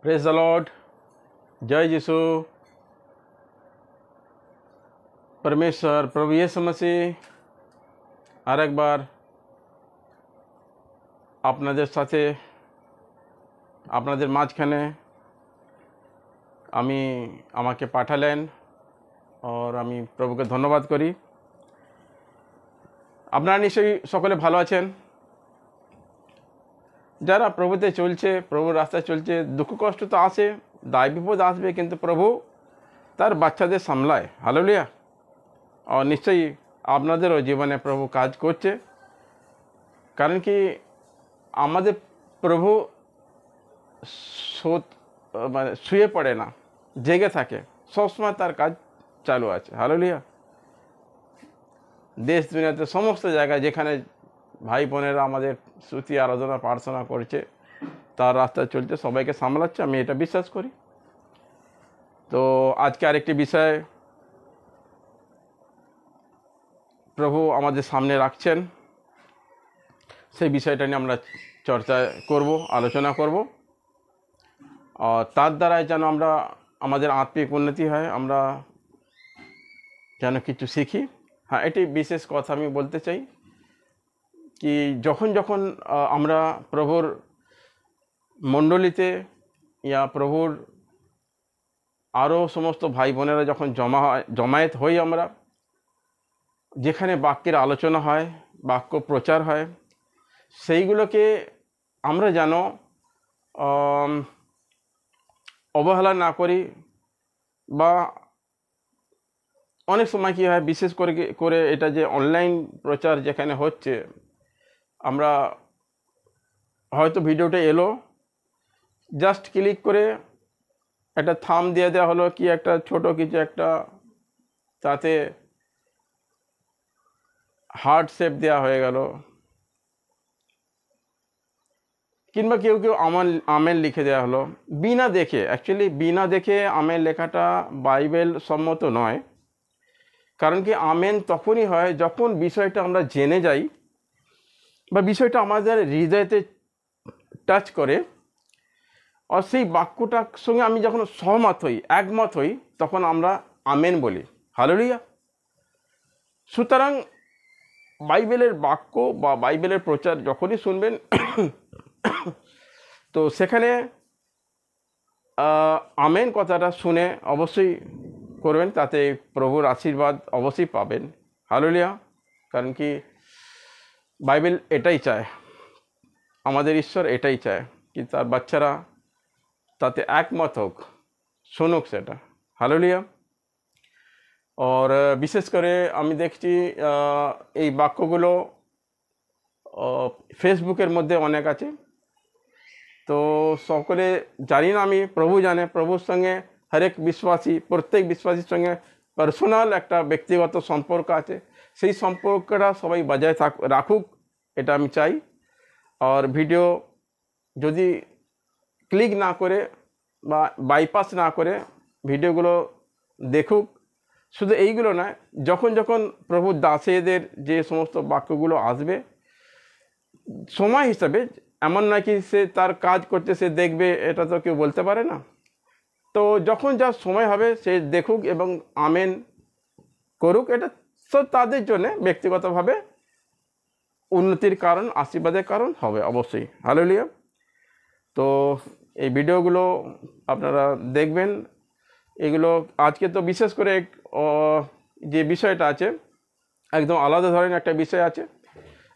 Praise the Lord. जय यीशु। परमेश्वर प्रभु यीशु मसीह আরেকবার আপনাদের সাথে আপনাদের মাঝখানে আমাকে পাঠালেন और আমি প্রভুকে ধন্যবাদ করি। আপনারা নিশ্চয়ই সকলে ভালো আছেন। যারা প্রভুতে চলছে, প্রভুর রাস্তায় চলছে, দুঃখ কষ্ট তো আসে, দায় বিপদ আসবে, কিন্তু প্রভু তার বাচ্চাদের সামলায়। হালেলুয়া। और নিশ্চয়ই আপনাদেরও জীবনে প্রভু কাজ করছে, কারণ কি আমাদের প্রভু মানে শুয়ে পড়ে না, জেগে থাকে, সবসময় তার কাজ চালু আছে। হালেলুয়া। দেশ দুনিয়াতে সমস্ত জায়গায় যেখানে ভাই বোনেরা আমাদের স্তুতি আরাধনা প্রার্থনা করছে, তার রাস্তায় চলছে, সবাইকে সামলাচ্ছে, আমি এটা বিশ্বাস করি। তো আজকে আরেকটি বিষয় প্রভু আমাদের সামনে রাখছেন, সেই বিষয়টা নিয়ে আমরা চর্চা করব, আলোচনা করব, আর তার দ্বারাই যেন আমরা আমাদের আত্মিক উন্নতি হয়, আমরা যেন কিছু শিখি। হ্যাঁ, এটি বিশেষ কথা আমি বলতে চাই কি যখন যখন আমরা প্রভুর মণ্ডলীতে ইয়া প্রভুর আরও সমস্ত ভাই বোনেরা যখন জমায়েত হই, আমরা যেখানে বাক্যের আলোচনা হয়, বাক্য প্রচার হয়, সেইগুলোকে আমরা যেন অবহেলা না করি। বা অনেক সময় কী হয়, বিশেষ করে এটা যে অনলাইন প্রচার যেখানে হচ্ছে, আমরা হয়তো ভিডিওটা এলো, জাস্ট ক্লিক করে একটা থাম দিয়ে দেওয়া হলো, কি একটা ছোট কিছু একটা তাতে হার্ট শেপ দেওয়া হয়ে গেল, কিংবা কেউ কেউ আমেন লিখে দেওয়া হলো বিনা দেখে। অ্যাকচুয়ালি বিনা দেখে আমেন লেখাটা বাইবেল সম্মত নয়। কারণ কি আমেন তখনই হয় যখন বিষয়টা আমরা জেনে যাই বা বিষয়টা আমাদের হৃদয়তে টাচ করে, আর সেই বাক্যটার সঙ্গে আমি যখন সহমত হই, একমত হই, তখন আমরা আমেন বলি। হালেলুয়া। সুতরাং বাইবেলের বাক্য বা বাইবেলের প্রচার যখনই শুনবেন, তো সেখানে আমেন কথাটা শুনে অবশ্যই করবেন, তাতে প্রভুর আশীর্বাদ অবশ্যই পাবেন। হালেলুয়া। কারণ কি বাইবেল এটাই চায়, আমাদের ঈশ্বর এটাই চায় কি তার বাচ্চারা তাতে একমত হোক, শুনুক সেটা। হালেলুয়া। और বিশেষ করে আমি দেখছি এই বাক্যগুলো ফেসবুকের মধ্যে অনেক আছে, তো সকলে জানি না, আমি প্রভু জানে, প্রভুর সঙ্গে হরেক বিশ্বাসী, প্রত্যেক বিশ্বাসীর সঙ্গে পার্সোনাল একটা ব্যক্তিগত সম্পর্ক আছে, সেই সম্পর্কটা সবাই বজায় রাখুক, এটা আমি চাই। আর ভিডিও যদি ক্লিক না করে বা বাইপাস না করে ভিডিওগুলো দেখুক। শুধু এইগুলো নয়, যখন যখন প্রভু দাসেদের যে সমস্ত বাক্যগুলো আসবে সময় হিসাবে, এমন নয় কি সে তার কাজ করতে সে দেখবে, এটা তো কেউ বলতে পারে না। তো যখন যা সময় হবে সে দেখুক এবং আমেন করুক, এটা সব তাদের জন্যে ব্যক্তিগতভাবে উন্নতির কারণ, আশীর্বাদের কারণ হবে অবশ্যই। হালেলুয়া। তো এই ভিডিওগুলো আপনারা দেখবেন। এগুলো আজকে তো বিশেষ করে যে বিষয়টা আছে, একদম আলাদা ধরনের একটা বিষয় আছে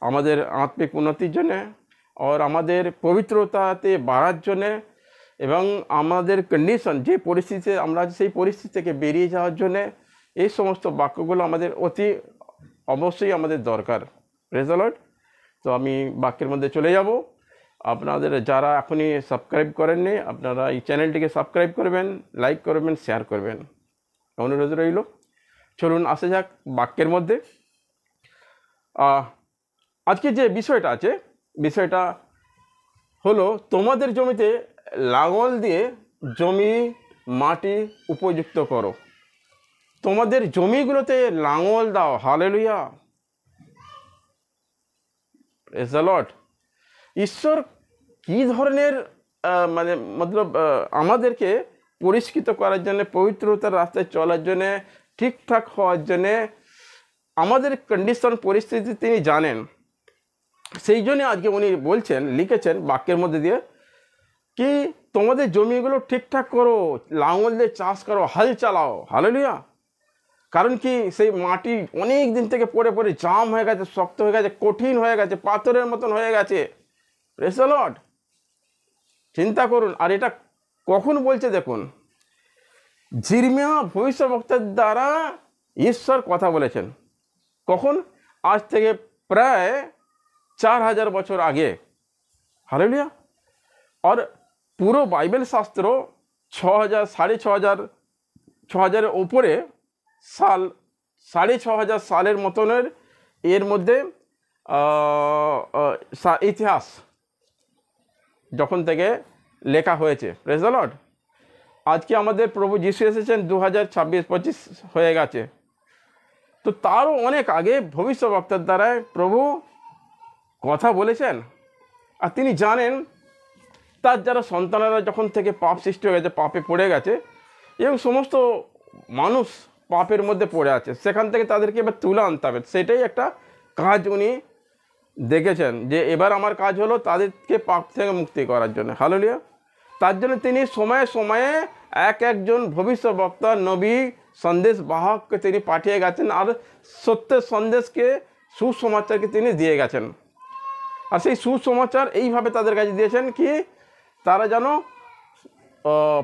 আমাদের আত্মিক উন্নতির জন্যে, আর আমাদের পবিত্রতাতে বাড়ার জন্যে, এবং আমাদের কন্ডিশন যে পরিস্থিতিতে আমরা সেই পরিস্থিতি থেকে বেরিয়ে যাওয়ার জন্যে এই সমস্ত বাক্যগুলো আমাদের অতি অবশ্যই আমাদের দরকার। Praise the Lord. তো আমি বাক্যের মধ্যে চলে যাব। আপনাদের যারা এখনই সাবস্ক্রাইব করেননি, আপনারা এই চ্যানেলটিকে সাবস্ক্রাইব করবেন, লাইক করবেন, শেয়ার করবেন, অনুরোধ রইল। চলুন আসা যাক বাক্যের মধ্যে। আজকে যে বিষয়টা আছে, বিষয়টা হলো তোমাদের জমিতে লাঙল দিয়ে জমি মাটি উপযুক্ত করো। তোমাদের জমিগুলোতে লাঙল দাও। হালেলুয়া। Praise the Lord. ঈশ্বর কী ধরনের মানে মতলব আমাদেরকে পরিষ্কৃত করার জন্য, পবিত্রতার রাস্তায় চলার জন্যে, ঠিকঠাক হওয়ার জন্যে আমাদের কন্ডিশন পরিস্থিতি তিনি জানেন। সেই জন্যে আজকে উনি বলছেন, লিখেছেন বাক্যের মধ্যে দিয়ে কি তোমাদের জমিগুলো ঠিকঠাক করো, লাঙল দিয়ে চাষ করো, হাল চালাও। হালেলুয়া। কারণ কি সেই মাটি অনেক দিন থেকে পড়ে পড়ে জাম হয়ে গেছে, শক্ত হয়ে গেছে, কঠিন হয়ে গেছে, পাথরের মতন হয়ে গেছে। Praise the Lord. চিন্তা করুন। আর এটা কখন বলছে দেখুন, জিরমিয়া ভবিষ্যদ্বক্তার দ্বারা ঈশ্বর কথা বলেছেন। কখন? আজ থেকে প্রায় 4000 বছর আগে। হালেলুয়া। আর পুরো বাইবেল শাস্ত্র 6000, 6500 ওপরে সাল, 6500 সালের মতনের এর মধ্যে ইতিহাস যখন থেকে লেখা হয়েছে। Praise the Lord. আজকে আমাদের প্রভু যিশু এসেছেন 2026-25 হয়ে গেছে। তো তারও অনেক আগে ভবিষ্যদ্বক্তার দ্বারায় প্রভু কথা বলেছেন। আর তিনি জানেন তার যারা সন্তানেরা যখন থেকে পাপ সৃষ্টি হয়ে গেছে, পাপে পড়ে গেছে, এবং সমস্ত মানুষ পাপের মধ্যে পড়ে আছে, সেখান থেকে তাদেরকে এবার তুলে আনতে হবে। সেটাই একটা কাজ উনি দেখেছেন যে এবার আমার কাজ হলো তাদেরকে পাপ থেকে মুক্তি করার জন্য। হালেলুয়া। তার জন্য তিনি সময়ে সময়ে একজন ভবিষ্যদ্বক্তা, নবী, সন্দেশ বাহককে তিনি পাঠিয়ে গেছেন, আর সত্যের সন্দেশকে, সুসমাচারকে তিনি দিয়ে গেছেন। আর সেই সুসমাচার এইভাবে তাদের কাছে দিয়েছেন কি তারা যেন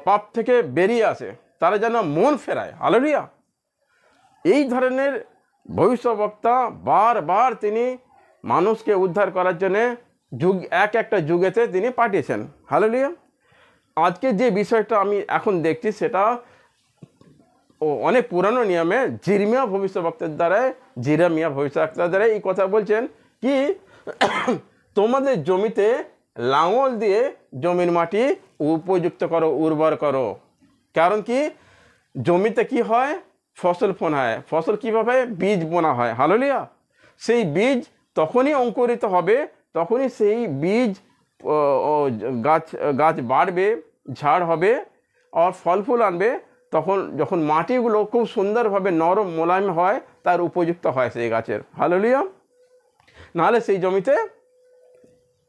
পাপ থেকে বেরিয়ে আসে, তারা যেন মন ফেরায়। হালেলুয়া। এই ধরনের ভবিষ্যদ্বক্তা বারবার তিনি মানুষকে উদ্ধার করার জন্যে একটা যুগেতে তিনি পাঠিয়েছেন। হালেলুয়া। আজকে যে বিষয়টা আমি এখন দেখছি সেটা অনেক পুরানো নিয়মে জিরমিয়া ভবিষ্যদ্বক্তার দ্বারায়, জিরমিয়া ভবিষ্যদ্বক্তার দ্বারা এই কথা বলছেন কি তোমাদের জমিতে লাঙল দিয়ে জমির মাটি উপযুক্ত করো, উর্বর করো। কারণ কি জমিতে কি হয়? ফসল ফোনা হয়। ফসল কীভাবে? বীজ বোনা হয়। হালেলুয়া। সেই বীজ তখনই অঙ্কুরিত হবে, তখনই সেই বীজ গাছ বাড়বে, ঝাড় হবে আর ফল ফুল আনবে। তখন যখন মাটিগুলো খুব সুন্দরভাবে নরম মোলায়েম হয়, তার উপযুক্ত হয় সেই গাছের। হালেলুয়া। নাহলে সেই জমিতে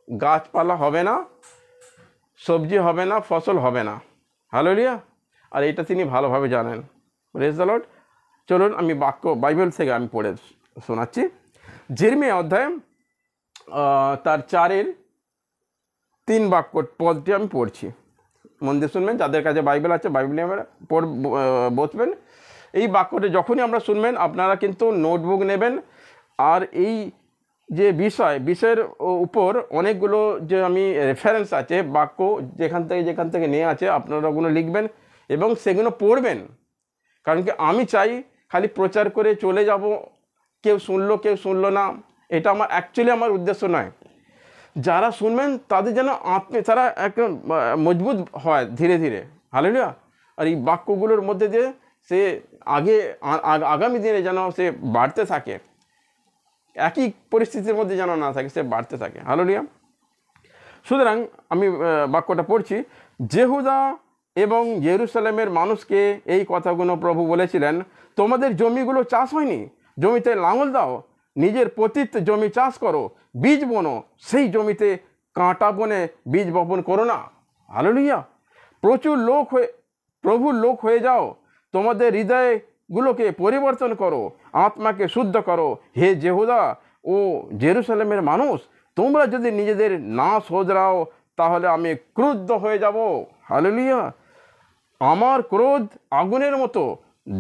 গাছপালা হবে না, সবজি হবে না, ফসল হবে না। হালেলুয়া। আর এটা তিনি ভালোভাবে জানেন। Praise the Lord. চলুন আমি বাইবেল থেকে আমি পড়ে শোনাচ্ছি। জিরমিয়া অধ্যায় তার 4-3 পদটি আমি পড়ছি। মন দিয়ে শুনবেন। যাদের কাছে বাইবেল আছে বাইবেল নিয়ে বসবেন। এই বাক্যটি যখনই আমরা শুনবেন আপনারা কিন্তু নোটবুক নেবেন। আর এই যে বিষয়ের উপর অনেকগুলো যে আমি রেফারেন্স আছে, বাক্য যেখান থেকে নিয়ে আছে, আপনারা ওগুলো লিখবেন এবং সেগুলো পড়বেন। কারণ কি আমি চাই খালি প্রচার করে চলে যাব, কেউ শুনলো না, এটা আমার উদ্দেশ্য নয়। যারা শুনবেন তাদের যেন তারা একদম মজবুত হয় ধীরে ধীরে। হালেলুয়া। আর এই বাক্যগুলোর মধ্যে দিয়ে সে আগামী দিনে যেন সে বাড়তে থাকে, একই পরিস্থিতির মধ্যে যেন না থাকে, সে বাড়তে থাকে। হালেলুয়া। সুতরাং আমি বাক্যটা পড়ছি। যেহুদা এবং জেরুসালেমের মানুষকে এই কথাগুলো প্রভু বলেছিলেন, তোমাদের জমিগুলো চাষ হয়নি, জমিতে লাঙল দাও, নিজের পতিত জমি চাষ করো, বীজ বোনো, সেই জমিতে কাঁটা বনে বীজ বপন করো না। হালেলুয়া। প্রভুর লোক হয়ে যাও, তোমাদের হৃদয়গুলোকে পরিবর্তন করো, আত্মাকে শুদ্ধ করো। হে যেহুদা ও জেরুসালেমের মানুষ, তোমরা যদি নিজেদের না শোধরাও তাহলে আমি ক্রুদ্ধ হয়ে যাব। হালেলুয়া। আমার ক্রোধ আগুনের মতো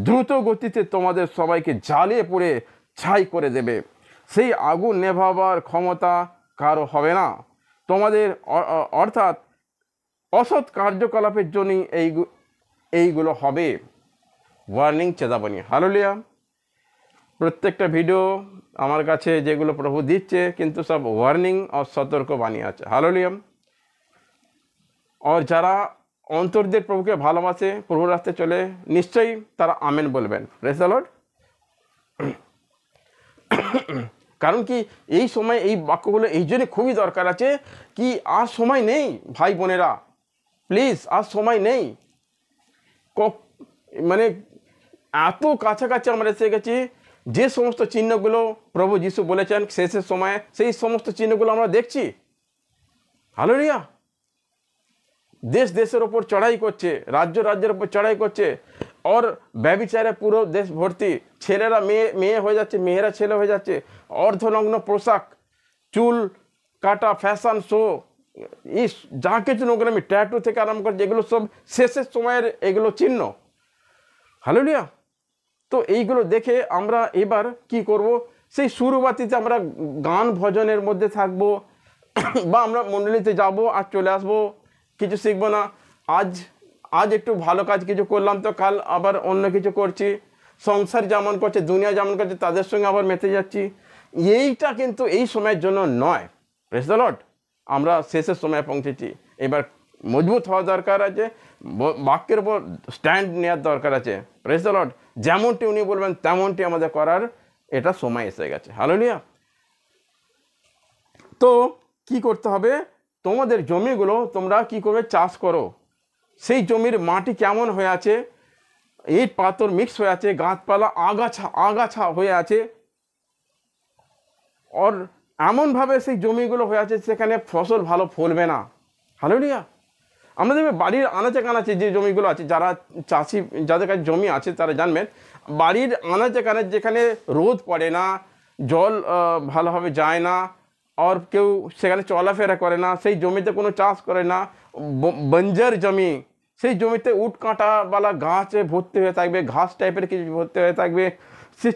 দ্রুত গতিতে তোমাদের সবাইকে জ্বালিয়ে পুড়ে ছাই করে দেবে। সেই আগুন নেভাবার ক্ষমতা কারো হবে না। তোমাদের অর্থাৎ অসৎ কার্যকলাপের জন্য এইগুলো হবে। ওয়ার্নিং, চেতাবনী। হালেলুয়া। প্রত্যেকটা ভিডিও আমার কাছে যেগুলো প্রভু দিচ্ছে কিন্তু সব ওয়ার্নিং আর সতর্কবাণী আছে। হালেলুয়া। আর যারা অন্তর্দের প্রভুকে ভালোবাসে, প্রভুর রাস্তায় চলে, নিশ্চয়ই তারা আমেন বলবেন। Praise the Lord. কারণ কি এই সময় এই বাক্যগুলো এই জন্য খুবই দরকার আছে কি আর সময় নেই ভাই বোনেরা। প্লিজ আর সময় নেই। মানে এত কাছাকাছি আমরা এসে গেছি, যে সমস্ত চিহ্নগুলো প্রভু যিশু বলেছেন শেষের সময়ে, সেই সমস্ত চিহ্নগুলো আমরা দেখছি। হালেলুয়া। দেশ দেশের ওপর চড়াই করছে, রাজ্য রাজ্যের ওপর চড়াই করছে, और ব্যভিচারে পুরো দেশ ভর্তি। ছেলেরা মেয়ে হয়ে যাচ্ছে, মেয়েরা ছেলে হয়ে যাচ্ছে, অর্ধনগ্ন পোশাক, চুল কাটা, ফ্যাশন শো, এই যা কিছু নোংরামি, ট্যাটু থেকে আরম্ভ করে, যেগুলো সব শেষের সময়ের এগুলো চিহ্ন। হালেলুয়া। তো এইগুলো দেখে আমরা এবার কি করব, সেই শুরুবাতিতে আমরা গান ভজনের মধ্যে থাকব, বা আমরা মণ্ডলীতে যাব আর চলে আসব, কিছু শিখবো না। আজ একটু ভালো কাজ কিছু করলাম তো কাল আবার অন্য কিছু করছি, সংসার যেমন করছে, দুনিয়া যেমন করছে, তাদের সঙ্গে আবার মেতে যাচ্ছি। এইটা কিন্তু এই সময়ের জন্য নয়। Praise the Lord. আমরা শেষের সময় পৌঁছেছি, এবার মজবুত হওয়া দরকার আছে, বাক্যের উপর স্ট্যান্ড নেওয়ার দরকার আছে। Praise the Lord. যেমনটি উনি বলবেন তেমনটি আমাদের করার এটা সময় এসে গেছে। হালেলুয়া। তো কি করতে হবে, তোমাদের জমিগুলো তোমরা কি করবে, চাষ করো। সেই জমির মাটি কেমন হয়ে আছে, ইট পাথর মিক্স হয়ে আছে, গাছপালা আগাছা হয়ে আছে, আর এমনভাবে সেই জমিগুলো হয়ে আছে সেখানে ফসল ভালো ফলবে না। হালেলুয়া। আমরা দেখবে বাড়ির আনাচে কানাচে যে জমিগুলো আছে, যারা চাষি, যাদের কাছে জমি আছে তারা জানবেন, বাড়ির আনাচে কানাচে যেখানে রোদ পড়ে না, জল ভালোভাবে যায় না, আর কেউ সেখানে চলাফেরা করে না, সেই জমিতে কোনো চাষ করে না, বঞ্জর জমি, সেই জমিতে উট কাঁটাওয়ালা গাছে ভর্তি হয়ে থাকবে, ঘাস টাইপের কিছু ভর্তি হয়ে থাকবে, সে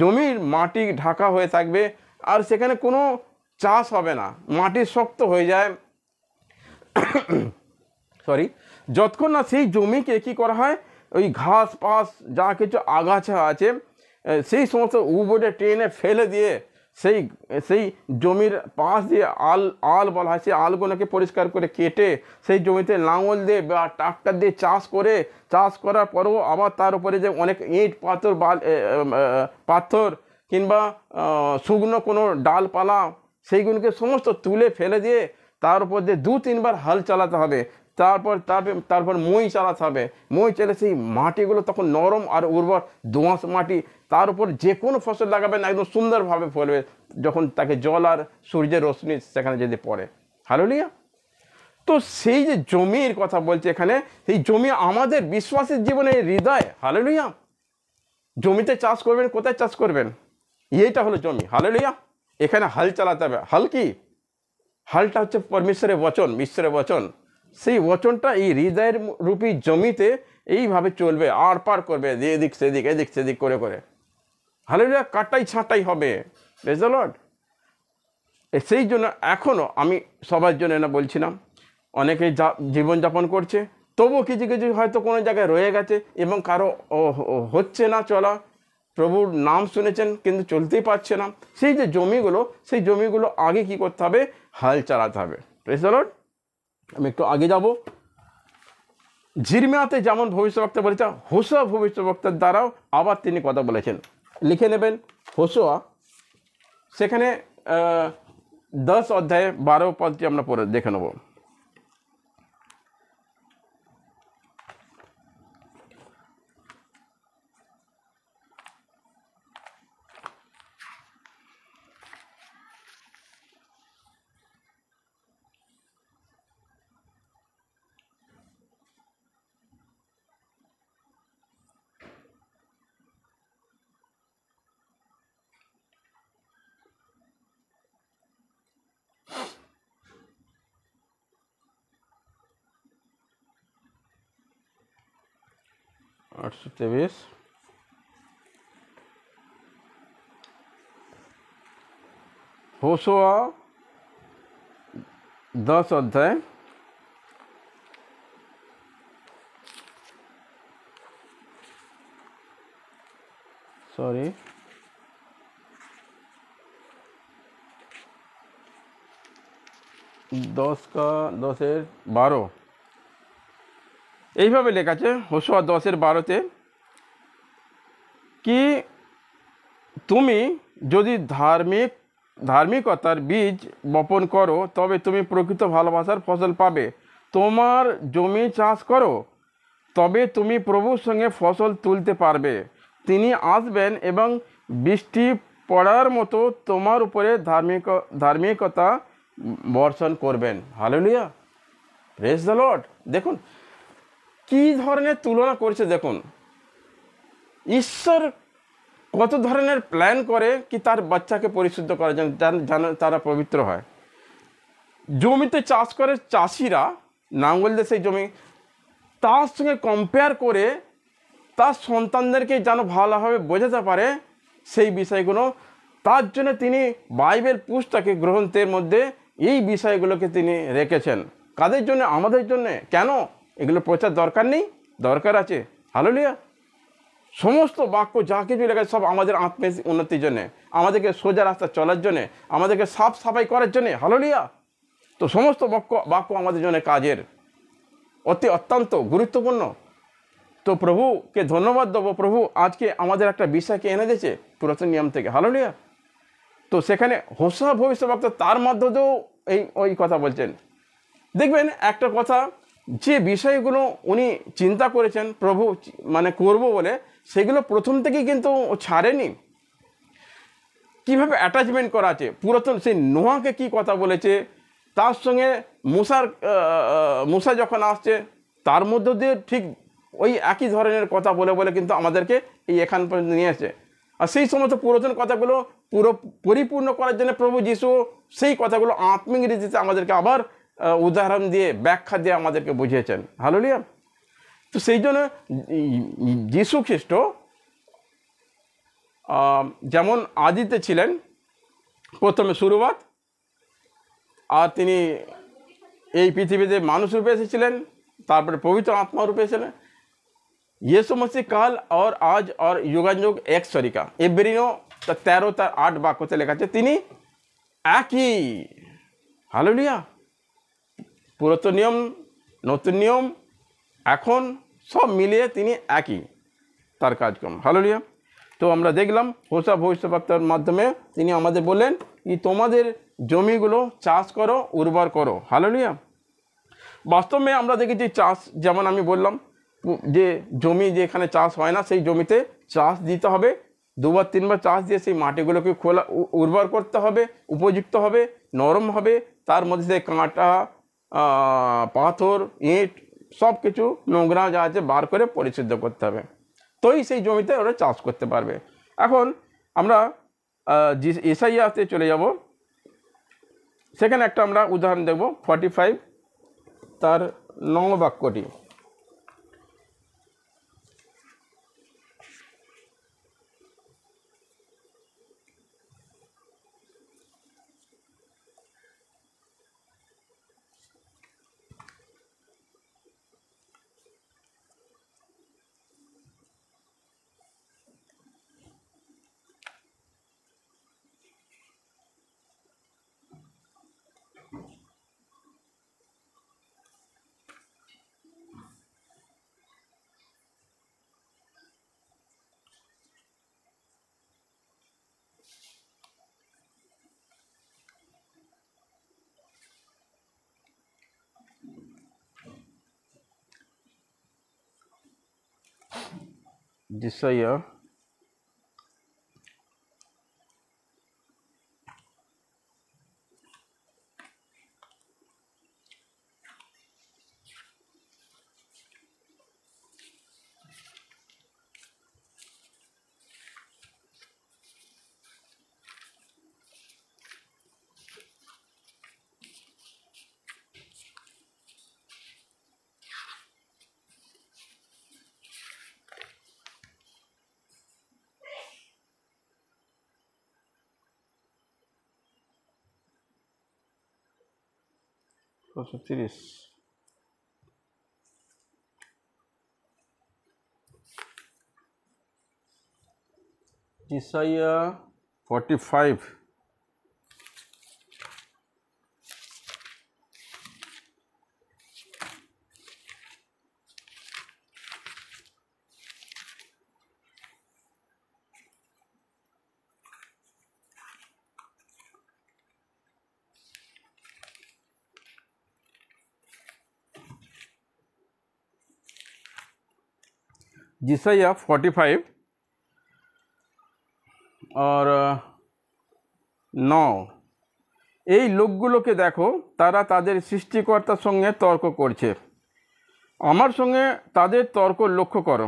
জমির মাটি ঢাকা হয়ে থাকবে, আর সেখানে কোনো চাষ হবে না, মাটি শক্ত হয়ে যায়। সরি, যতক্ষণ না সেই জমিকে কী করা হয়, ওই ঘাস পাস যা কিছু আগাছা আছে সেই সমস্ত উবড়ে টেনে ফেলে দিয়ে সেই জমির পাশ দিয়ে আল বলা হয়, সেই আলগুলোকে পরিষ্কার করে কেটে সেই জমিতে লাঙল দিয়ে বা ট্রাক্টর দিয়ে চাষ করার পরেও আবার তার উপরে যে অনেক ইট পাথর কিংবা শুকনো কোনো ডালপালা, সেইগুলোকে সমস্ত তুলে ফেলে দিয়ে তার উপর দিয়ে 2-3 বার হাল চালাতে হবে, তারপর মই চালাতে হবে। মই চালে সেই মাটিগুলো তখন নরম আর উর্বর দোঁয়াশ মাটি, তার উপর যে কোনো ফসল লাগাবেন একদম সুন্দরভাবে ফলবে, যখন তাকে জল আর সূর্যের রশ্মি সেখানে যদি পড়ে। হালেলুয়া। তো সেই যে জমির কথা বলছে এখানে, সেই জমি আমাদের বিশ্বাসের জীবনের হৃদয়। হালেলুয়া। জমিতে চাষ করবেন, কোথায় চাষ করবেন, এইটা হলো জমি। হালেলুয়া। এখানে হাল চালাতে হবে। হাল কি? হালটা হচ্ছে পরমেশ্বরের বচন, ঈশ্বরের বচন। সেই বচনটা এই হৃদয়ের রূপী জমিতে এইভাবে চলবে, আর পার করবে, এদিক সেদিক করে করে। হালেলুয়া। কাটাই ছাঁটাই হবে। Praise the Lord. সেই জন্য এখনও আমি সবার জন্য না বলছিলাম, অনেকেই জীবনযাপন করছে, তবুও কিছু কিছু হয়তো কোনো জায়গায় রয়ে গেছে এবং কারো হচ্ছে না চলা, প্রভুর নাম শুনেছেন কিন্তু চলতেই পারছে না। সেই যে জমিগুলো, সেই জমিগুলো আগে কি করতে হবে, হাল চালাতে হবে। Praise the Lord. আমি একটু আগে যাব। জিরমিয়াতে যেমন ভবিষ্যদ্বক্তা বলেছে, হোশোয়া ভবিষ্যদ্বক্তার দ্বারাও আবার তিনি কথা বলেছেন। লিখে নেবেন হোশোয়া, সেখানে 10 অধ্যায়ে 12 পদটি আমরা পড়ে দেখে নেব। হোশোয়া 10 অধ্যায় সরি 10:12 এইভাবে লেখা আছে। হোশোয়া 10:12 কি, তুমি যদি ধার্মিকতার বীজ বপন করো তবে তুমি প্রকৃত ভালোবাসার ফসল পাবে, তোমার জমি চাষ করো, তবে তুমি প্রভুর সঙ্গে ফসল তুলতে পারবে। তিনি আসবেন এবং বৃষ্টি পড়ার মতো তোমার উপরে ধার্মিকতা বর্ষণ করবেন। Hallelujah, praise the Lord. দেখুন কি ধরনের তুলনা করেছে, দেখুন ঈশ্বর কত ধরনের প্ল্যান করে কি তার বাচ্চাকে পরিশুদ্ধ করার জন্য, যেন তারা পবিত্র হয়। জমিতে চাষ করে চাষিরা নাঙ্গল দিয়ে সেই জমি তার সঙ্গে কম্পেয়ার করে তার সন্তানদেরকে যেন ভালোভাবে বোঝাতে পারে সেই বিষয়গুলো, তার জন্য তিনি বাইবেল পুস্তকে গ্রন্থের মধ্যে এই বিষয়গুলোকে তিনি রেখেছেন। কাদের জন্য? আমাদের জন্য। কেন এগুলো প্রচার দরকার নেই? দরকার আছে। হালেলুয়া। সমস্ত বাক্য যা কিছু লেখা সব আমাদের আত্মের উন্নতির জন্যে, আমাদেরকে সোজা রাস্তা চলার জন্যে, আমাদেরকে সাফ সাফাই করার জন্যে। হালেলুয়া। তো সমস্ত বাক্য আমাদের জন্য কাজের, অত্যন্ত গুরুত্বপূর্ণ। তো প্রভুকে ধন্যবাদ দেবো, প্রভু আজকে আমাদের একটা বিষয়কে এনে দিয়েছে পুরাতন নিয়ম থেকে। হালেলুয়া। তো সেখানে হোশা ভবিষ্যদ্বক্তা তার মাধ্যমেও ওই কথা বলছেন। দেখবেন একটা কথা, যে বিষয়গুলো উনি চিন্তা করেছেন প্রভু মানে করব বলে, সেগুলো প্রথম থেকেই কিন্তু ছাড়েনি। কীভাবে অ্যাটাচমেন্ট করা আছে, পুরাতন সেই নোয়াকে কি কথা বলেছে, তার সঙ্গে মুসা যখন আসছে তার মধ্য দিয়ে ঠিক ওই একই ধরনের কথা বলে বলে কিন্তু আমাদেরকে এখান পর্যন্ত নিয়ে আসে। আর সেই সমস্ত পুরাতন কথাগুলো পরিপূর্ণ করার জন্য প্রভু যীশু সেই কথাগুলো আত্মিক রীতিতে আমাদেরকে আবার উদাহরণ দিয়ে ব্যাখ্যা দিয়ে আমাদেরকে বুঝিয়েছেন। হালেলুয়া। তো সেই জন্য যীশু খ্রিস্ট যেমন আদিতে ছিলেন, প্রথমে শুরুয়াত, আর তিনি এই পৃথিবীতে মানুষ রূপে এসেছিলেন, তারপরে পবিত্র আত্মা রূপে এসেছিলেন। यीशु मसीह काल और आज और युगानुग एक शरीका, एब्रिनो 13-8 বাক্যতে লেখা আছে তিনি একই। হালেলুয়া। পুরাতন নিয়ম, নতুন নিয়ম, এখন সব মিলিয়ে তিনি একই, তার কাজকর্ম। হালেলুয়া। তো আমরা দেখলাম হোশা ভবিষ্যদ্বক্তার মাধ্যমে তিনি আমাদের বললেন কি তোমাদের জমিগুলো চাষ করো, উর্বর করো। হালেলুয়া। বাস্তবে আমরা দেখেছি চাষ, যেমন আমি বললাম যে জমি যেখানে চাষ হয় না সেই জমিতে চাষ দিতে হবে, 2-3 বার চাষ দিয়ে সেই মাটিগুলোকে খোলা উর্বর করতে হবে, উপযুক্ত হবে, নরম হবে, তার মধ্যে সেই কাঁটা পাথর ইট সব কিছু নোংরা যা আছে বার করে পরিশুদ্ধ করতে হবে, তোই সেই জমিতে ওরা চাষ করতে পারবে। এখন আমরা এসাইয়াতে চলে যাব, সেখানে একটা আমরা উদাহরণ দেখব 45 তার 9 বাক্যটি। जिसया 230। जिसया 45। जिसाइया 45 और 9। এই লোকগুলোকে দেখো, তারা তাদের সৃষ্টিকর্তার সঙ্গে তর্ক করছে। আমার সঙ্গে তাদের তর্ক লক্ষ্য করো।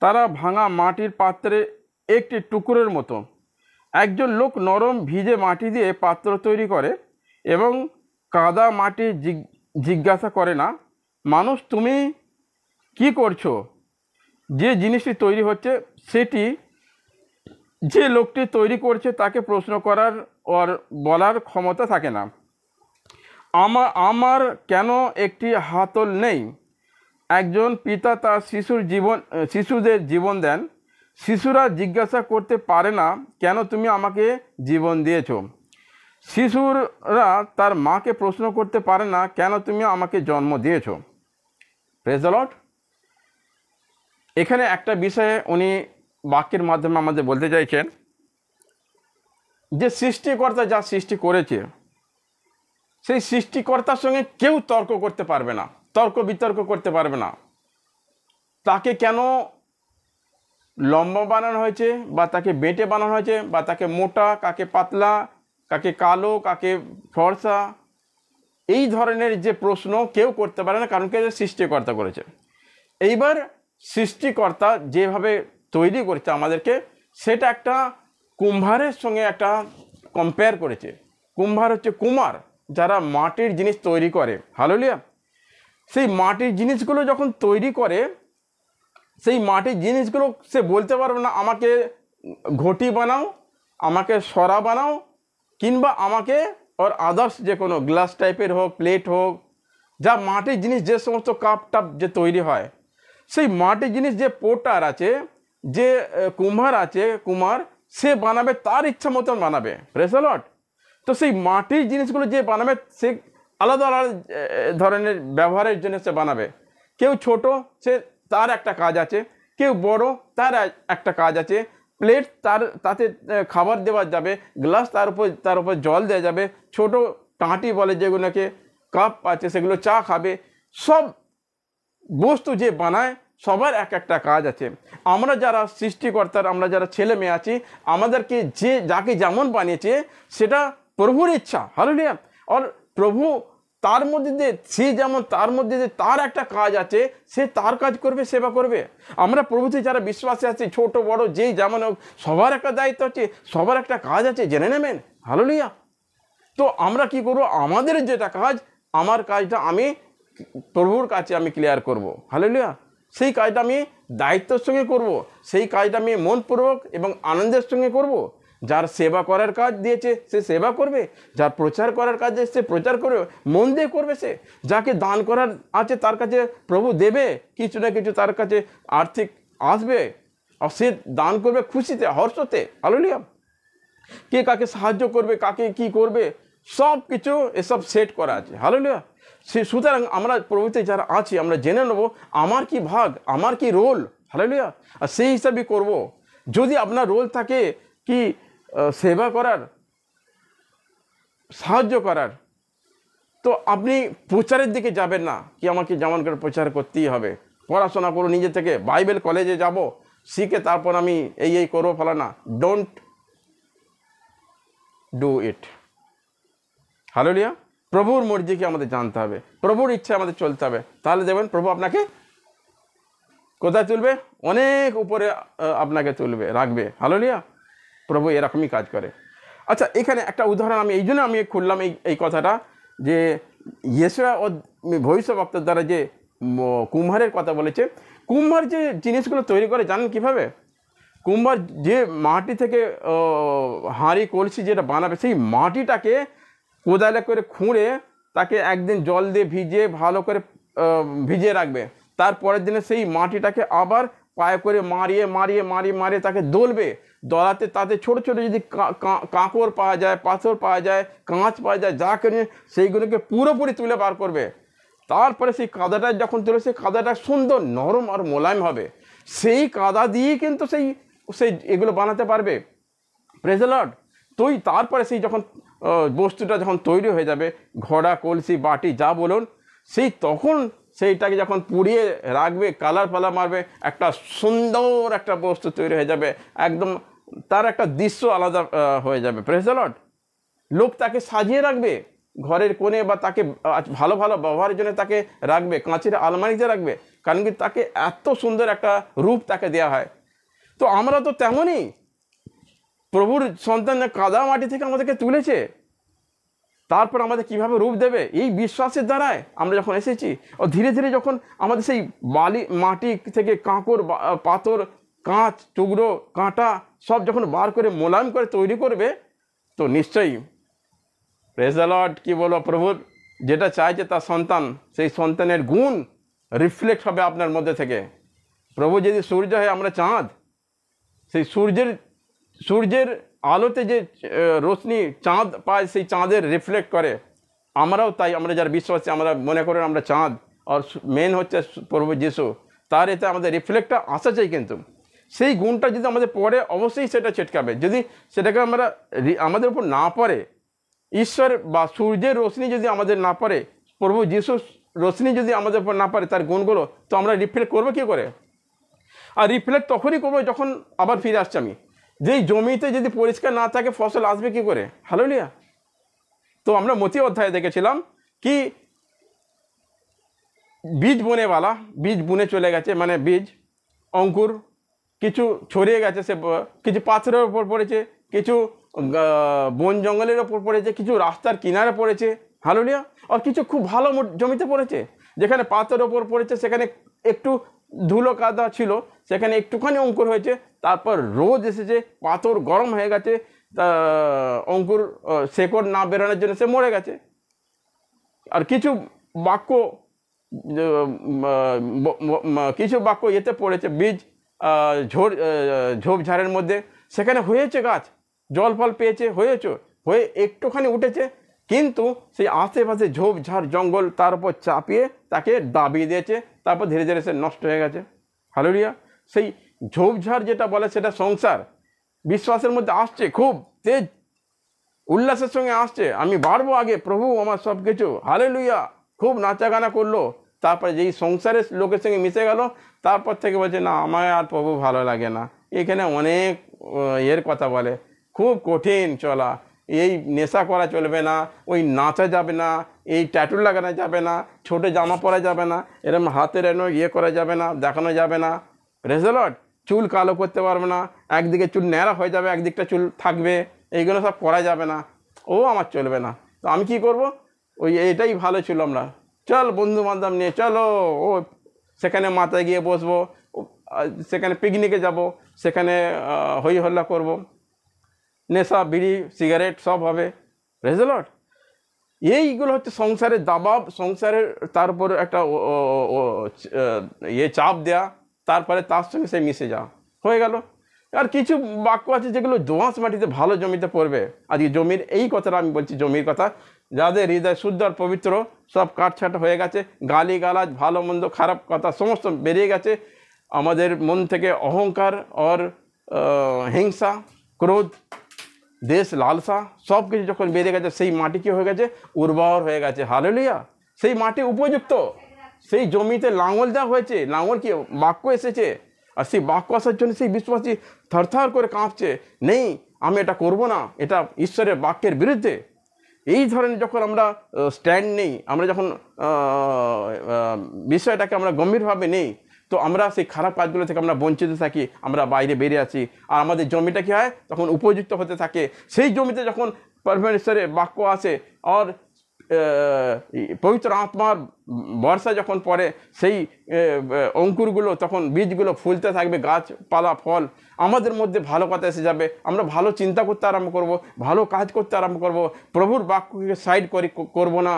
তারা ভাঙা মাটির পাত্রে একটি টুকরোর মতো। একজন লোক নরম ভিজে মাটি দিয়ে পাত্র তৈরি করে এবং কাদা মাটি জিজ্ঞাসা করে না, মানুষ তুমি কি করছো? যে জিনিসটি তৈরি হচ্ছে সেটি যে লোকটি তৈরি করছে তাকে প্রশ্ন করার আর বলার ক্ষমতা থাকে না। আমার কেন একটি হাতল নেই? একজন পিতা তার শিশুদের জীবন দেন। শিশুরা জিজ্ঞাসা করতে পারে না, কেন তুমি আমাকে জীবন দিয়েছ? শিশুরা তার মাকে প্রশ্ন করতে পারে না, কেন তুমি আমাকে জন্ম দিয়েছ? Praise the Lord. এখানে একটা বিষয়ে উনি বাক্যের মাধ্যমে আমাদের বলতে চাইছেন যে সৃষ্টিকর্তা যা সৃষ্টি করেছে সেই সৃষ্টিকর্তার সঙ্গে কেউ তর্ক করতে পারবে না, তর্ক বিতর্ক করতে পারবে না। তাকে কেন লম্বা বানানো হয়েছে, বা তাকে বেঁটে বানানো হয়েছে, বা তাকে মোটা, কাকে পাতলা, কাকে কালো, কাকে ফর্সা, এই ধরনের যে প্রশ্ন কেউ করতে পারে না, কারণ কে সৃষ্টিকর্তা করেছে। এইবার সৃষ্টিকর্তা যেভাবে তৈরি করেছে আমাদেরকে, সেটা একটা কুম্ভারের সঙ্গে একটা কম্পেয়ার করেছে। কুম্ভার হচ্ছে কুমার, যারা মাটির জিনিস তৈরি করে। হালেলুয়া। সেই মাটির জিনিসগুলো যখন তৈরি করে, সেই মাটির জিনিসগুলো সে বলতে পারবে না আমাকে ঘটি বানাও, আমাকে সরা বানাও, কিংবা আমাকে ওর আদার্স যে কোনো গ্লাস টাইপের হোক, প্লেট হোক, যা মাটির জিনিস যে সমস্ত কাপ টাপ যে তৈরি হয়, সেই মাটির জিনিস যে পোটার আছে, যে কুম্ভার আছে, কুমার, সে বানাবে তার ইচ্ছা মতন বানাবে। Praise the Lord. তো সেই মাটির জিনিসগুলো যে বানাবে, সে আলাদা আলাদা ধরনের ব্যবহারের জন্য সে বানাবে। কেউ ছোট, সে তার একটা কাজ আছে, কেউ বড়, তার একটা কাজ আছে। প্লেট তাতে খাবার দেওয়া যাবে, গ্লাস তার উপর জল দেওয়া যাবে, ছোট টাঁটি বলে যেগুলোকে, কাপ আছে সেগুলো চা খাবে। সব বস্তু যে বানায় সবার এক একটা কাজ আছে। আমরা যারা সৃষ্টিকর্তার, আমরা যারা ছেলে মেয়ে আছি, আমাদেরকে যাকে যেমন বানিয়েছে সেটা প্রভুর ইচ্ছা। হালেলুয়া। আর প্রভু তার মধ্যে দিয়ে, সে যেমন তার মধ্যে দিয়ে তার একটা কাজ আছে, সে তার কাজ করবে, সেবা করবে। আমরা প্রভুতে যারা বিশ্বাসী আছি, ছোট বড় যেই যেমন হোক, সবার একটা দায়িত্ব আছে, সবার একটা কাজ আছে, জেনে নেবেন। হালেলুয়া। তো আমরা কি করব? আমাদের যেটা কাজ, আমার কাজটা আমি প্রভুর কাছে আমি ক্লিয়ার করব। হালেলুয়া। সেই কাজটা আমি দায়িত্বের সঙ্গে করব, সেই কাজটা আমি মনপূর্বক এবং আনন্দের সঙ্গে করব। যার সেবা করার কাজ দিয়েছে সে সেবা করবে, যার প্রচার করার কাজ দিয়েছে সে প্রচার করবে, মন দিয়ে করবে। সে যাকে দান করার আছে তার কাছে প্রভু দেবে, কিছু না কিছু তার কাছে আর্থিক আসবে, আর সে দান করবে খুশিতে, হর্ষতে। হালেলুয়া। কে কাকে সাহায্য করবে, কাকে কি করবে, সব কিছু এসব সেট করা আছে। হালেলুয়া। সুতরাং আমরা প্রভুতে যারা আছি, আমরা জেনে নেব আমার কি ভাগ, আমার কি রোল। হালেলুয়া। আর সেই হিসাবে করব। যদি আপনার রোল থাকে কি সেবা করার, সাহায্য করার, তো আপনি প্রচারের দিকে যাবেন না কি আমাকে যেমন করে প্রচার করতেই হবে, পড়াশোনা করো নিজে থেকে, বাইবেল কলেজে যাব, শিখে তারপর আমি এই করবো, ফলানা। Don't do it. হালেলুয়া। প্রভুর মর্জিকে আমাদের জানতে হবে, প্রভুর ইচ্ছা আমাদের চলতে হবে। তাহলে দেখবেন প্রভু আপনাকে কোথায় তুলবে? অনেক উপরে আপনাকে তুলবে, রাখবে। হালেলুয়া। প্রভু এরকমই কাজ করে। আচ্ছা, এখানে একটা উদাহরণ আমি এই জন্য খুললাম এই কথাটা, যে ইয়েশূয়া ও ভবিষ্যদ্বক্তার দ্বারা যে কুম্ভারের কথা বলেছে। কুম্ভার যে জিনিসগুলো তৈরি করে জানেন কিভাবে? কুম্ভার যে মাটি থেকে হাঁড়ি কলসি যেটা বানাবে, সেই মাটিটাকে কোদালে করে খুঁড়ে তাকে একদিন জল দিয়ে ভিজিয়ে ভালো করে ভিজিয়ে রাখবে। তারপরের দিনে সেই মাটিটাকে আবার পায়ে করে মারিয়ে মারিয়ে মারিয়ে মারিয়ে তাকে দোলবে। দলাতে তাতে ছোট ছোট যদি কাঁকড় পাওয়া যায়, পাথর পাওয়া যায়, কাঁচ পাওয়া যায়, যা করে সেইগুলোকে পুরোপুরি তুলে বার করবে। তারপরে সেই কাদাটা যখন তুলে, সেই কাদাটা সুন্দর নরম আর মোলায়েম হবে। সেই কাদা দিয়েই কিন্তু সেই এগুলো বানাতে পারবে। Praise the Lord. তারপরে সেই যখন বস্তুটা যখন তৈরি হয়ে যাবে, ঘড়া, কলসি, বাটি যা বলুন, তখন সেইটাকে যখন পুড়িয়ে রাখবে, কালার ফালার মারবে, একটা সুন্দর একটা বস্তু তৈরি হয়ে যাবে, একদম তার একটা দৃশ্য আলাদা হয়ে যাবে। Praise the Lord. লোক তাকে সাজিয়ে রাখবে ঘরের কোণে, বা তাকে ভালো ভালো ব্যবহারের জন্য তাকে রাখবে, কাঁচের আলমারিতে রাখবে, কারণ কি তাকে এত সুন্দর একটা রূপ তাকে দেওয়া হয়। তো আমরা তো তেমনই, প্রভুর সন্তান কাদা মাটি থেকে আমাদেরকে তুলেছে, তারপর আমাদের কিভাবে রূপ দেবে এই বিশ্বাসের দ্বারায় আমরা যখন এসেছি। ও ধীরে ধীরে যখন আমাদের সেই বালি মাটি থেকে কাঁকর পাথর কাঁচ টুকরো কাঁটা সব যখন বার করে মোলায়েম করে তৈরি করবে, তো নিশ্চয়ই প্রেজ দ্য লর্ড, কি বলবো, প্রভুর যেটা চাইছে তার সন্তান, সেই সন্তানের গুণ রিফ্লেক্ট হবে আপনার মধ্যে থেকে। প্রভু যদি সূর্য হয়, আমরা চাঁদ, সেই সূর্যের আলোতে যে রোশনি চাঁদ পায়, সেই চাঁদের রিফ্লেক্ট করে। আমরাও তাই, আমরা যারা বিশ্বাসী আমরা মনে করেন আমরা চাঁদ, আর মেন হচ্ছে প্রভু যিশু, তার এতে আমাদের রিফ্লেক্টটা আসা চাই। কিন্তু সেই গুণটা যদি আমাদের পড়ে, অবশ্যই সেটা ছিটকাবে। যদি সেটাকে আমরা আমাদের উপর না পড়ে, ঈশ্বর বা সূর্যের রোশনি যদি আমাদের না পড়ে, প্রভু যিশুর রোশনি যদি আমাদের উপর না পড়ে তার গুণগুলো, তো আমরা রিফ্লেক্ট করবো কী করে? আর রিফ্লেক্ট তখনই করবো যখন আবার ফিরে আসছি আমি। যেই জমিতে যদি পরিষ্কার না থাকে, ফসল আসবে কি করে? হালেলুয়া। তো আমরা মতি অধ্যায়ে দেখেছিলাম কি বীজ বনেওয়ালা বীজ বুনে চলে গেছে, মানে বীজ অঙ্কুর কিছু ছড়িয়ে গেছে, সে কিছু পাথরের ওপর পড়েছে, কিছু বন জঙ্গলের ওপর পড়েছে, কিছু রাস্তার কিনারে পড়েছে। হালেলুয়া। আর কিছু খুব ভালো জমিতে পড়েছে, যেখানে পাথরের ওপর পড়েছে সেখানে একটু ধুলো কাদা ছিল, সেখানে একটুখানি অঙ্কুর হয়েছে। তারপর রোদ এসেছে, পাথর গরম হয়ে গেছে, অঙ্কুর শেকড় না বেরোনোর জন্য সে মরে গেছে। আর কিছু বাক্য এতে পড়েছে, বীজ ঝোপঝাড়ের মধ্যে, সেখানে হয়েছে গাছ, জল ফল পেয়েছে, হয়ে একটুখানি উঠেছে, কিন্তু সেই আশেপাশে ঝোপঝাড় জঙ্গল তার উপর চাপিয়ে তাকে দাবিয়ে দিয়েছে, তারপর ধীরে ধীরে সে নষ্ট হয়ে গেছে। হালেলুয়া। সেই ঝোপঝাড় যেটা বলে সেটা সংসার বিশ্বাসের মধ্যে আসছে, খুব তেজ উল্লাসের সঙ্গে আসছে, আমি বাড়বো আগে, প্রভু আমার সব কিছু, হালেলুয়া, খুব নাচা গানা করলো। তারপরে যেই সংসারের লোকের সঙ্গে মিশে গেল, তারপর থেকে বলছে না, আমার আর প্রভু ভালো লাগে না। এখানে অনেক এর কথা বলে, খুব কঠিন চলা, এই নেশা করা চলবে না, ওই নাচা যাবে না, এই ট্যাটু লাগানো যাবে না, ছোটো জামা পরা যাবে না, এরকম হাতের করা যাবে না, দেখানো যাবে না। Praise the Lord. চুল কালো করতে পারবে না, একদিকে চুল ন্যাড়া হয়ে যাবে, একদিকটা চুল থাকবে, এইগুলো সব করা যাবে না, ও আমার চলবে না। তো আমি কি করব? ওই এটাই ভালো ছিল, আমরা চল বন্ধু বান্ধব নিয়ে চলো, ও সেখানে মাথায় গিয়ে বসবো, সেখানে পিকনিকে যাব, সেখানে হই হল্লা করব, নেশা বিড়ি সিগারেট সব হবে। Praise the Lord. এইগুলো হচ্ছে সংসারের দাবাব, সংসারের তার উপর একটা চাপ দেয়া, তারপরে তার সঙ্গে সে মিশে যাওয়া, হয়ে গেল। আর কিছু বাক্য আছে যেগুলো দোআঁশ মাটিতে ভালো জমিতে পড়বে। আজকে জমির এই কথাটা আমি বলছি, জমির কথা, যাদের হৃদয় শুদ্ধ আর পবিত্র, সব কাটছাট হয়ে গেছে, গালি গালাজ ভালো মন্দ খারাপ কথা সমস্ত বেরিয়ে গেছে, আমাদের মন থেকে অহংকার আর হিংসা ক্রোধ দেশ লালসা সব কিছু যখন বেরিয়ে গেছে, সেই মাটি কি হয়ে গেছে? উর্বর হয়ে গেছে। হালেলুয়া। সেই মাটি উপযুক্ত, সেই জমিতে লাঙল দেওয়া হয়েছে, লাঙল কি বাক্য এসেছে, আর সেই বাক্য আসার জন্য সেই বিশ্বাসী থরথর করে কাঁপছে, নেই আমি এটা করব না, এটা ঈশ্বরের বাক্যের বিরুদ্ধে। এই ধরনের যখন আমরা স্ট্যান্ড নেই, আমরা যখন বিষয়টাকে আমরা গম্ভীরভাবে নেই, তো আমরা সেই খারাপ কাজগুলো থেকে আমরা বঞ্চিত থাকি, আমরা বাইরে বেরিয়ে আসি, আর আমাদের জমিটা কী হয় তখন উপযুক্ত হতে থাকে। সেই জমিতে যখন পরমেশ্বরের বাক্য আসে আর পবিত্র আত্মার বর্ষা যখন পড়ে, সেই অঙ্কুরগুলো তখন বীজগুলো ফুলতে থাকবে, গাছপালা ফল আমাদের মধ্যে ভালো কথা এসে যাবে, আমরা ভালো চিন্তা করতে আরম্ভ করব, ভালো কাজ করতে আরম্ভ করব, প্রভুর বাক্যকে সাইড করব না,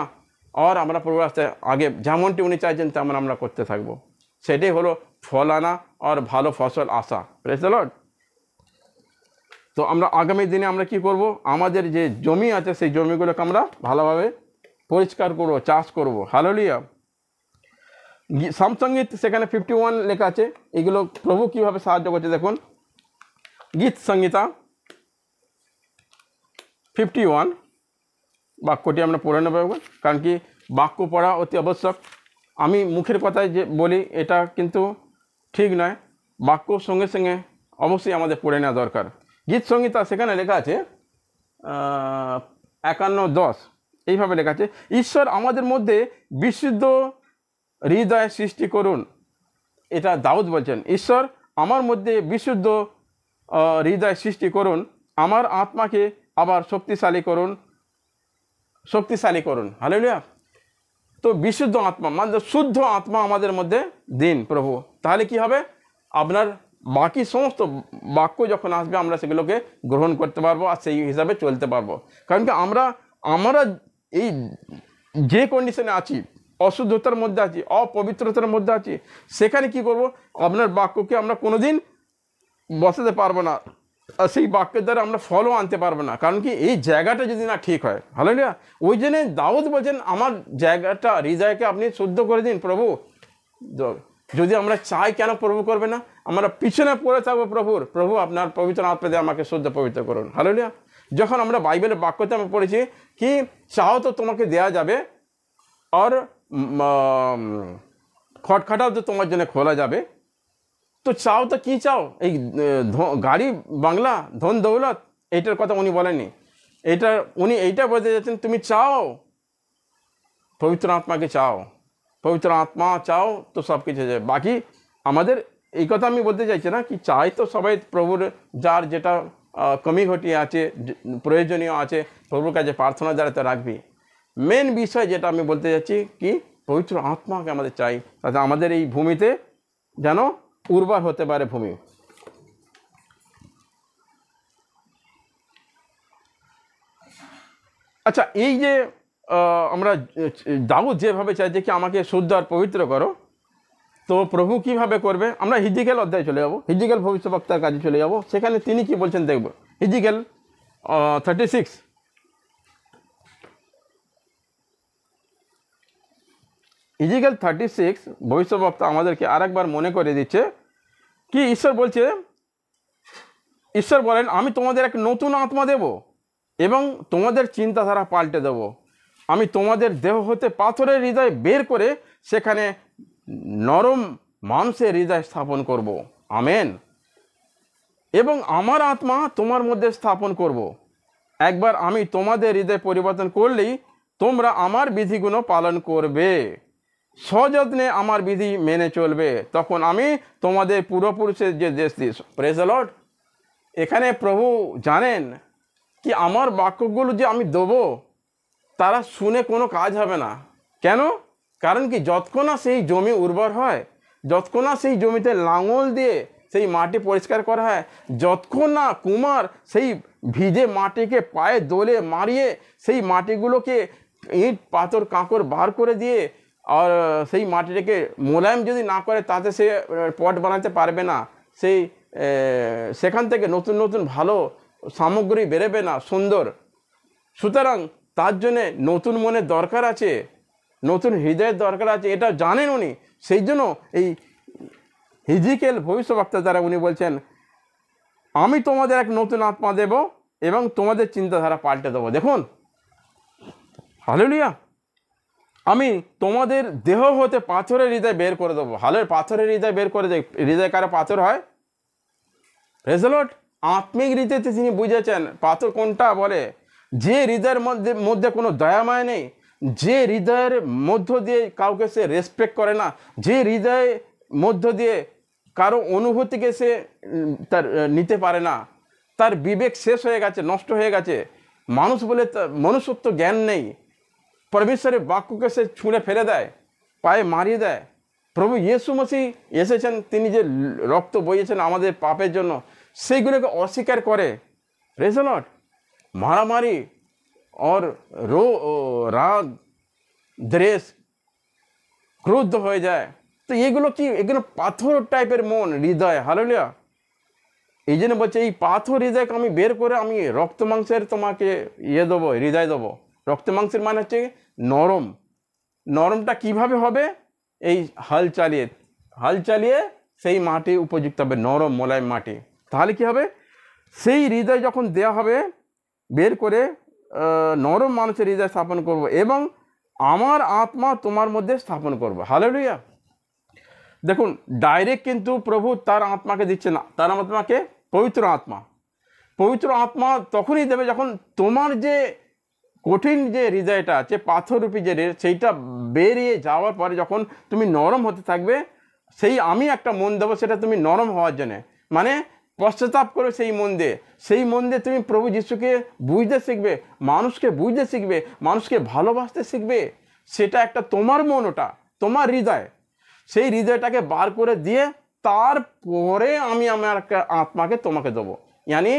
আর আমরা প্রভুর রাস্তায় আগে যেমনটি উনি চাইছেন তেমন আমরা করতে থাকবো। সেটাই হলো ফল আনা আর ভালো ফসল আসা। Praise the Lord. তো আমরা আগামী দিনে আমরা কি করব? আমাদের যে জমি আছে সেই জমিগুলোকে আমরা ভালোভাবে পরিষ্কার করব, চাষ করব। হালেলুয়া। সামসঙ্গীত সেখানে 51 লেখা আছে। এগুলো প্রভু কীভাবে সাহায্য করছে দেখুন। গীত সংহিতা 51 বাক্যটি আমরা পড়ে নেব, কারণ কি বাক্য পড়া অতি আবশ্যক। আমি মুখের কথায় যে বলি এটা কিন্তু ঠিক নয়, বাক্য সঙ্গে সঙ্গে অবশ্যই আমাদের পড়ে নেওয়া দরকার। গীত সংহিতা সেখানে লেখা আছে 51:10 এইভাবে লেখা আছে, ঈশ্বর আমাদের মধ্যে বিশুদ্ধ হৃদয় সৃষ্টি করুন। এটা দাউদ বলছেন, ঈশ্বর আমার মধ্যে বিশুদ্ধ হৃদয় সৃষ্টি করুন, আমার আত্মাকে আবার শক্তিশালী করুন। হালেলুয়া। তো বিশুদ্ধ আত্মা মানে শুদ্ধ আত্মা আমাদের মধ্যে দিন প্রভু, তাহলে কি হবে, আপনার বাকি সমস্ত বাক্য যখন আসবে আমরা সেগুলোকে গ্রহণ করতে পারবো আর সেই হিসাবে চলতে পারবো। কারণ কি আমরা এই যে কন্ডিশনে আছি, অশুদ্ধতার মধ্যে আছি, অপবিত্রতার মধ্যে আছি, সেখানে কি করব, আপনার বাক্যকে আমরা কোনোদিন বসাতে পারবো না, আর সেই বাক্যের দ্বারা আমরা ফলও আনতে পারবো না। কারণ কি এই জায়গাটা যদি না ঠিক হয়, হালেলুয়া। ওই জন্য দাউদ বলছেন আমার জায়গাটা হৃদয়কে আপনি শুদ্ধ করে দিন প্রভু। যদি আমরা চাই, কেন প্রভু করবে না, আমরা পিছনে পড়ে থাকবো প্রভু আপনার পবিত্র আত্মা দিয়ে আমাকে শুদ্ধ পবিত্র করুন। হালেলুয়া। যখন আমরা বাইবেলের বাক্যতে আমরা পড়েছি কি, চাও তো তোমাকে দেয়া যাবে, আর খটখটাও তো তোমার জন্য খোলা যাবে। তো চাও তো কি চাও, এই গাড়ি বাংলা ধন দৌলত, এইটার কথা উনি বলেননি। উনি এইটা বলতে যাচ্ছেন, তুমি চাও পবিত্র আত্মাকে, চাও পবিত্র আত্মা চাও তো সব কিছু যাবে। বাকি আমাদের এই কথা আমি বলতে চাইছি না কি চাই তো সবাই প্রভুর, যার যেটা কমি ঘটি আছে, প্রয়োজনীয় আছে, প্রভুর কাছে প্রার্থনা দ্বারা তো রাখবি। মেন বিষয় যেটা আমি বলতে যাচ্ছি কি, পবিত্র আত্মাকে আমাদের চাই, তাতে আমাদের এই ভূমিতে যেন উর্বর হতে পারে ভূমি। আচ্ছা, এই যে আমরা দাউদ যেভাবে চাইছে কি আমাকে শুদ্ধ আর পবিত্র করো, তো প্রভু কিভাবে করবে, আমরা হিজকিয়েল অধ্যায়ে চলে যাব, হিজকিয়েল ভবিষ্যদ্বক্তার কাজে চলে যাব, সেখানে তিনি কি বলছেন দেখব। হিজকিয়েল 36, হিজকিয়েল 36 ভবিষ্যদ্বক্তা আমাদেরকে আরেকবার মনে করে দিচ্ছে কি ঈশ্বর বলেন আমি তোমাদের এক নতুন আত্মা দেব এবং তোমাদের চিন্তাধারা পাল্টে দেব। আমি তোমাদের দেহ হতে পাথরের হৃদয় বের করে সেখানে নরম মাংসের হৃদয় স্থাপন করব। আমেন। এবং আমার আত্মা তোমার মধ্যে স্থাপন করব। একবার আমি তোমাদের হৃদয় পরিবর্তন করলেই তোমরা আমার বিধিগুলো পালন করবে, সযত্নে আমার বিধি মেনে চলবে, তখন আমি তোমাদের পূর্বপুরুষের যে দেশ দিই। Praise the Lord. এখানে প্রভু জানেন কি আমার বাক্যগুলো যে আমি দেবো, তারা শুনে কোনো কাজ হবে না। কেন? কারণ কি যতক্ষণ না সেই জমি উর্বর হয়, যতক্ষণ না সেই জমিতে লাঙল দিয়ে সেই মাটি পরিষ্কার করা হয়, যতক্ষণ না কুমার সেই ভিজে মাটিকে পায়ে দোলে মারিয়ে সেই মাটিগুলোকে ইট পাথর কাঁকর বার করে দিয়ে আর সেই মাটিটাকে মোলায়েম যদি না করে, তাতে সে পট বানাতে পারবে না, সেখান থেকে নতুন নতুন ভালো সামগ্রী বেরোবে না, সুন্দর। সুতরাং তার জন্যে নতুন মনের দরকার আছে, নতুন হৃদয়ের দরকার আছে, এটা জানেন উনি। সেই জন্য এই হিজকিয়েল ভবিষ্যদ্বক্তা দ্বারা উনি বলছেন আমি তোমাদের এক নতুন আত্মা দেব এবং তোমাদের চিন্তাধারা পাল্টে দেবো। দেখুন, হালেলুয়া। আমি তোমাদের দেহ হতে পাথরের হৃদয় বের করে দেবো। পাথরের হৃদয় বের করে দেয়। হৃদয় কারো পাথর হয়? Praise the Lord. আত্মিক রীতিতে তিনি বুঝেছেন পাথর কোনটা বলে, যে হৃদয়ের মধ্যে কোনো দয়াময় নেই, যে হৃদয়ের মধ্য দিয়ে কাউকে সে রেসপেক্ট করে না, যে হৃদয়ের মধ্য দিয়ে কারো অনুভূতিকে সে তার নিতে পারে না, তার বিবেক শেষ হয়ে গেছে, নষ্ট হয়ে গেছে, মানুষ বলে মনুষ্যত্ব জ্ঞান নেই, পরমেশ্বরের বাক্যকে সে ছুঁড়ে ফেলে দেয়, পায়ে মারিয়ে দেয়। প্রভু ইয়েশু মসিহ এসেছেন, তিনি যে রক্ত বইয়েছেন আমাদের পাপের জন্য, সেইগুলোকে অস্বীকার করে, প্রেজ দ্য লর্ড, মারামারি और রাগ দ্বেষ ক্রুদ্ধ হয়ে যায়। তো এগুলো কি, এগুলো পাথর টাইপের মন, হৃদয়। হালেলুয়া। এই জন্য বলছে এই পাথর হৃদয়কে আমি বের করে আমি রক্ত মাংসের তোমাকে দেবো, হৃদয় দেবো। রক্ত মাংসের মানে হচ্ছে নরম। নরমটা কিভাবে হবে? এই হাল চালিয়ে সেই মাটি উপযুক্ত হবে, নরম মোলায়েম মাটি। তাহলে কি হবে? সেই হৃদয় যখন দেয়া হবে বের করে নরম মানুষের হৃদয় স্থাপন করব এবং আমার আত্মা তোমার মধ্যে স্থাপন করবো। হালেলুয়া। দেখুন, ডাইরেক্ট কিন্তু প্রভু তার আত্মাকে দিচ্ছে না, তার আত্মাকে পবিত্র আত্মা। পবিত্র আত্মা তখনই দেবে যখন তোমার যে কঠিন যে হৃদয়টা আছে, পাথররূপী যে সেইটা বেরিয়ে যাওয়ার পরে যখন তুমি নরম হতে থাকবে, সেই আমি একটা মন দেবো, সেটা তুমি নরম হওয়ার জন্যে, মানে পশ্চাতাপ করে সেই মন দিয়ে তুমি প্রভু যিশুকে বুঝতে শিখবে, মানুষকে বুঝতে শিখবে, মানুষকে ভালোবাসতে শিখবে। সেটা একটা তোমার মন, ওটা তোমার হৃদয়। সেই হৃদয়টাকে বার করে দিয়ে তারপরে আমি আমার একটা আত্মাকে তোমাকে দেবো। यानी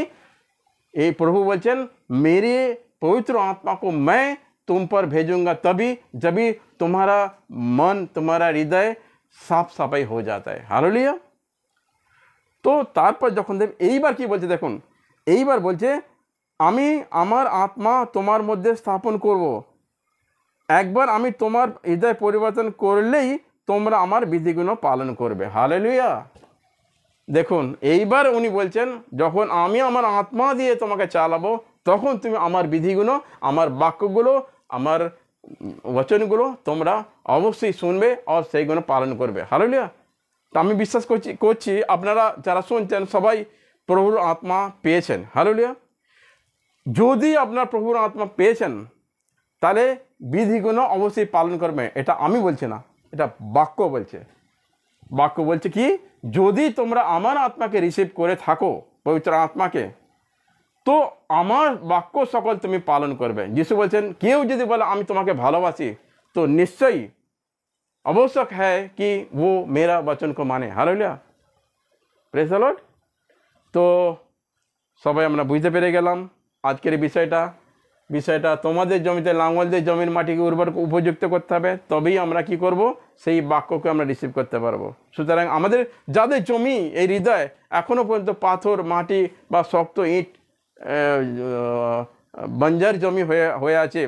এই প্রভু বলছেন, मेरे पवित्र आत्मा को मैं तुम पर भेजूंगा तभी जब तुम्हारा मन, तुम्हारा हृदय साफ सफाई हो जाता है। हालेलुया। তো তারপর যখন দেব, এইবার কি বলছে দেখুন, এইবার বলছে আমি আমার আত্মা তোমার মধ্যে স্থাপন করব। একবার আমি তোমার হৃদয় পরিবর্তন করলেই তোমরা আমার বিধিগুলো পালন করবে। হালেলুয়া। দেখুন, এইবার উনি বলছেন, যখন আমি আমার আত্মা দিয়ে তোমাকে চালাবো, তখন তুমি আমার বিধিগুলো, আমার বাক্যগুলো, আমার বচনগুলো তোমরা অবশ্যই শুনবে আর সেইগুলো পালন করবে। হালেলুয়া। তো আমি বিশ্বাস করছি আপনারা যারা শুনছেন সবাই প্রভুর আত্মা পেয়েছেন। হালেলুয়া। যদি আপনার প্রভুর আত্মা পেয়েছেন, তাহলে বিধিগুলো অবশ্যই পালন করবে। এটা আমি বলছি না, এটা বাক্য বলছে। বাক্য বলছে কি, যদি তোমরা আমার আত্মাকে রিসিভ করে থাকো, পবিত্র আত্মাকে, তো আমার বাক্য সকল তুমি পালন করবে। যিশু বলছেন, কেউ যদি বলে আমি তোমাকে ভালোবাসি, তো নিশ্চয়ই आवश्यक है कि वो मेरा वचन को माने। हालेलुया। Praise the Lord. তো সবাই আমরা বুঝতে পেরে গেলাম আজকের বিষয়টা তোমাদের জমিতে লাঙল দিয়ে জমির মাটিকে উর্বর উপযুক্ত করতে হবে, তবেই আমরা কি করব, সেই বাক্যকে আমরা রিসিভ করতে পারবো। সুতরাং আমাদের যাদের জমি, এই হৃদয় এখনও পর্যন্ত পাথর, মাটি বা শক্ত ইট, বঞ্জার জমি হয়ে আছে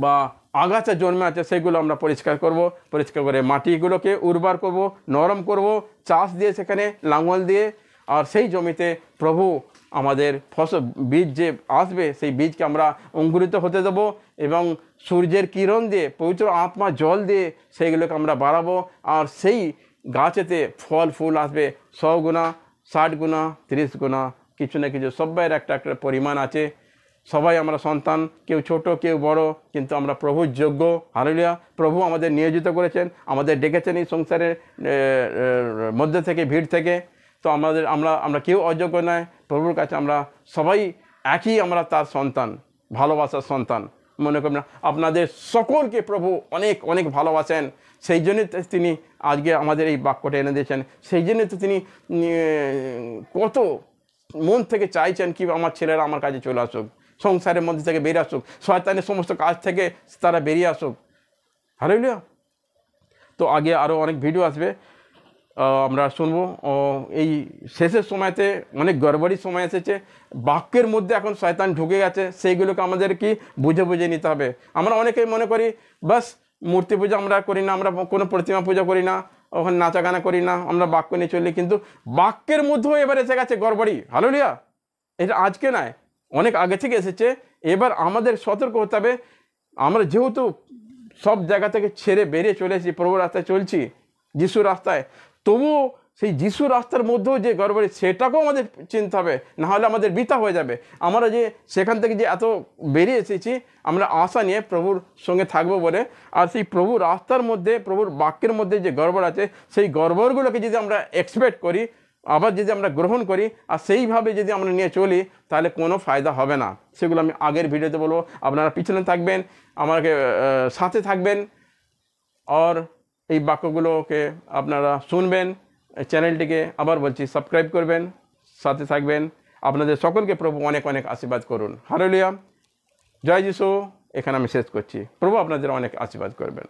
বা আগাছা জন্মে আছে, সেগুলো আমরা পরিষ্কার করে মাটিগুলোকে উর্বর করব, নরম করব, চাষ দিয়ে, সেখানে লাঙল দিয়ে, আর সেই জমিতে প্রভু আমাদের ফসল, বীজ যে আসবে, সেই বীজকে আমরা অঙ্কুরিত হতে দেবো এবং সূর্যের কিরণ দিয়ে, পবিত্র আত্মা জল দিয়ে সেইগুলোকে আমরা বাড়াবো। আর সেই গাছেতে ফল ফুল আসবে 100 গুণা, 60 গুণা, 30 গুণা, কিছু না কিছু সবাইয়ের একটা পরিমাণ আছে। সবাই আমরা সন্তান, কেউ ছোট কেউ বড়, কিন্তু আমরা প্রভুর যোগ্য। হালেলুয়া। প্রভু আমাদের নিয়োজিত করেছেন, আমাদের ডেকেছেন এই সংসারের মধ্যে থেকে, ভিড় থেকে। তো আমরা কেউ অযোগ্য নয়। প্রভুর কাছে আমরা সবাই একই, আমরা তার সন্তান, ভালোবাসার সন্তান। মনে করবেন আপনাদের সকলকে প্রভু অনেক অনেক ভালোবাসেন, সেই জন্যে তিনি আজকে আমাদের এই বাক্যটা এনে দিয়েছেন। সেই জন্যে তো তিনি কত মন থেকে চাইছেন কি আমার ছেলেরা আমার কাছে চলে আসুক, সংসারের মধ্যে থেকে বেরিয়ে আসুক, শয়তানের সমস্ত কাজ থেকে তারা বেরিয়ে আসুক। হালেলুয়া। তো আগে আরও অনেক ভিডিও আসবে, আমরা শুনবো। এই শেষের সময়তে অনেক গড়বড়ির সময় এসেছে, বাক্যের মধ্যে এখন শয়তান ঢুকে গেছে, সেইগুলোকে আমাদের কি বুঝে নিতে হবে। আমরা অনেকেই মনে করি বাস মূর্তি পূজা আমরা করি না, আমরা কোনো প্রতিমা পূজা করি না, ওখানে নাচা গানা করি না, আমরা বাক্য নিয়ে চলি, কিন্তু বাক্যের মধ্যেও এবার এসে গেছে গড়বড়ি। হালেলুয়া। এটা আজকে নয়, অনেক আগে থেকে এসেছে। এবার আমাদের সতর্ক হতে হবে। আমরা যেহেতু সব জায়গা থেকে ছেড়ে বেরিয়ে চলে এসেছি, প্রভুর রাস্তায় চলছি, যিশুর রাস্তায়, তবুও সেই যিশুর রাস্তার মধ্যেও যে গড়বড়ি, সেটাকেও আমাদের চিনতে হবে, নাহলে আমাদের বৃথা হয়ে যাবে। আমরা যে সেখান থেকে যে এত বেরিয়ে এসেছি, আমরা আশা নিয়ে প্রভুর সঙ্গে থাকবো বলে, আর সেই প্রভুর রাস্তার মধ্যে, প্রভুর বাক্যের মধ্যে যে গড়বড় আছে, সেই গড়বড়গুলোকে যদি আমরা এক্সপেক্ট করি, আবার যদি আমরা গ্রহণ করি, আর সেইভাবে যদি আমরা নিয়ে চলি, তাহলে কোনো ফায়দা হবে না। সেগুলো আমি আগের ভিডিওতে বলবো। আপনারা পিছনে থাকবেন, আমাকে সাথে থাকবেন, আর এই বাক্যগুলোকে আপনারা শুনবেন। চ্যানেলটিকে আবার বলছি সাবস্ক্রাইব করবেন, সাথে থাকবেন। আপনাদের সকলকে প্রভু অনেক অনেক আশীর্বাদ করুন। হালেলুয়া। জয় যিশু। এখানে আমি শেষ করছি। প্রভু আপনাদের অনেক আশীর্বাদ করবেন।